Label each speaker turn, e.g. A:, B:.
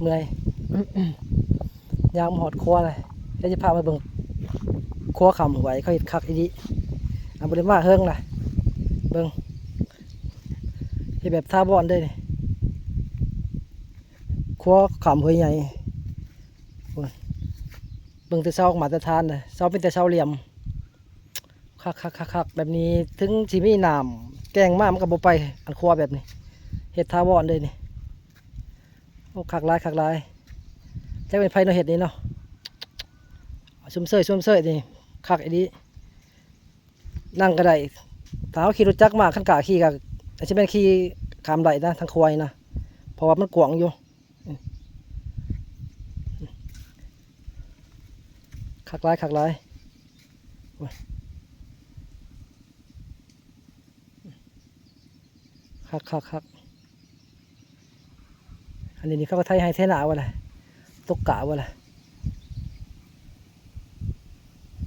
A: เมื่อยยางหอดครัวเลยแล้วจะพามาเบิ่งครัวขำไว้เขาเห็ดคักอีดีบริมาเฮิงล่ะเบิ่งที่แบบท่าบอนได้นี่ครัวขำเฮยใหญ่เบิ่งแต่เช้ามาแต่ทานเลยเช้าเป็นแต่เช้าเหลี่ยมคักแบบนี้ถึงที่มีน้ำแกงมากมันก็บ่ไปอันครัวแบบนี้เห็ดท่าบอนได้นี่โอ้คักหลายจะเป็นไผ่เนาะเห็ดนี้เนาะชุ่มเสยนี่คักอีดีนั่งก็ได้ถ้าเขาขี่รถจักรมาขั้นกะขี่กับอาจจะเป็นขี่ขามไหลนะทางควายนะเพราะว่ามันกว้างอยู่คักหลายคักอันนี้เขาก็ไทยให้เทหนาวะเลยตกกะวะเลย